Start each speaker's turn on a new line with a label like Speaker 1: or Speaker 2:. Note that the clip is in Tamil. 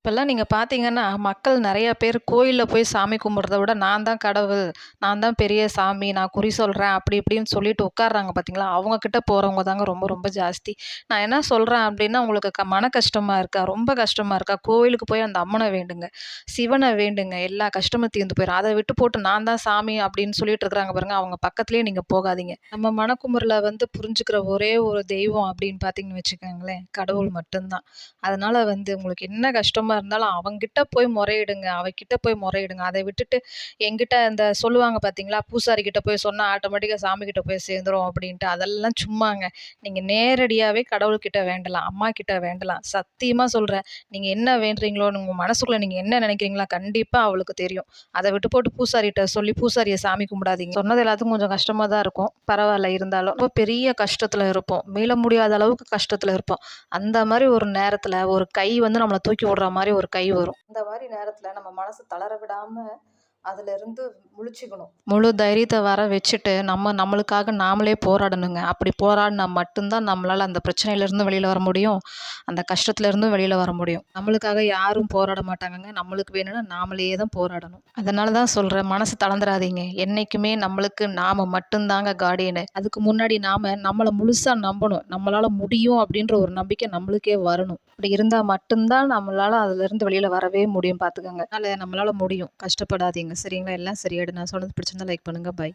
Speaker 1: இப்பல்லாம் நீங்க பார்த்தீங்கன்னா, மக்கள் நெறைய பேர் கோயில்ல போய் சாமி கும்பிடுறத விட, நான் தான் கடவுள், நான் தான் பெரிய சாமி, நான் குறி சொல்றேன், அப்படி இப்படின்னு சொல்லிட்டு உட்கார்றாங்க பார்த்தீங்களா? அவங்க கிட்ட போறவங்க தாங்க ரொம்ப ரொம்ப ஜாஸ்தி. நான் என்ன சொல்றேன் அப்படின்னா, உங்களுக்கு மன கஷ்டமா இருக்கா? ரொம்ப கஷ்டமா இருக்கா? கோவிலுக்கு போய் அந்த அம்மன வேண்டுங்க. சிவன வேண்டுங்க. எல்லா கஷ்டமும் தீர்ந்து போயிரும். அத விட்டு போட்டு நான் தான் சாமி அப்படின்னு சொல்லிட்டு இருக்கிறாங்க பாருங்க, அவங்க பக்கத்திலேயே நீங்க போகாதீங்க. நம்ம மனக்குமுறல புரிஞ்சுக்கிற ஒரே ஒரு தெய்வம் அப்படின்னு பார்த்தீங்கன்னு வச்சுக்கோங்களேன், கடவுள் மட்டும் தான். அதனால உங்களுக்கு என்ன கஷ்டமா இருந்தாலும் அவன்கிட்ட போய் முறையிடுங்க. அவகிட்ட போய் முறையிடுங்க. அத விட்டுட்டு என்கிட்ட இந்த சொல்லுவாங்க பார்த்தீங்களா, பூசாரி கிட்ட போய் சொன்னா ஆட்டோமேட்டிக்கா சாமி கிட்ட போய் சேர்ந்துரும் அப்படின்ட்டு. அதெல்லாம் சும்மாங்க. நீங்க நேரடியாவே கடவுள்கிட்ட வேண்டலாம். அம்மா கிட்ட வேண்டலாம். சத்தியமா சொல்றேன். நீங்க என்ன வேண்டுறீங்களோன்னு உங்க மனசுக்குள்ள நீங்க என்ன நினைக்கிறீங்களோ கண்டிப்பா அவளுக்கு தெரியும். அத விட்டு போட்டு பூசாரிட்ட சொல்லி பூசாரிய சாமி கும்பிடாதீங்க. சொன்னது எல்லாத்துக்கும் கொஞ்சம் கஷ்டமா தான் இருக்கும். பரவால்ல இருந்தாலும். ரொம்ப பெரிய கஷ்டத்துல இருப்போம். மீள முடியாத அளவுக்கு கஷ்டத்துல இருப்போம். அந்த மாரி ஒரு நேரத்துல ஒரு கை நம்மள தூக்கி விடுற மாரி ஒரு கை வரும். இந்த மாரி நேரத்துல நம்ம மனசு தளர விடாம அதிலிருந்து முழிச்சுக்கணும். முழு தைரியத்த வர வச்சுட்டு, நம்மளுக்காக நாமளே போராடணுங்க. அப்படி போராடினா மட்டும் தான் நம்மளால அந்த பிரச்சனையிலருந்து வெளில வர முடியும். அந்த கஷ்டத்துலருந்தும் வெளில வர முடியும். நம்மளுக்காக யாரும் போராட மாட்டாங்கங்க. நம்மளுக்கு வேணும்னா நாமளே தான் போராடணும். அதனால தான் சொல்றேன், மனசு தளர்ந்துராதீங்க. என்னைக்குமே நம்மளுக்கு நாம மட்டும் தாங்க கார்டியனு. அதுக்கு முன்னாடி நாம நம்மள முழுசா நம்பணும். நம்மளால முடியும் அப்படின்ற ஒரு நம்பிக்கை நம்மளுக்கே வரணும். அப்படி இருந்தா மட்டும் தான் நம்மளால அதுலருந்து வெளில வரவே முடியும் பார்த்துக்கங்க. அதனால நம்மளால முடியும். கஷ்டப்படாதீங்க. சரிங்களா? எல்லாம் சரியாயிடும். நான் சொன்னது பிடிச்சிருந்தா லைக் பண்ணுங்க. பாய்.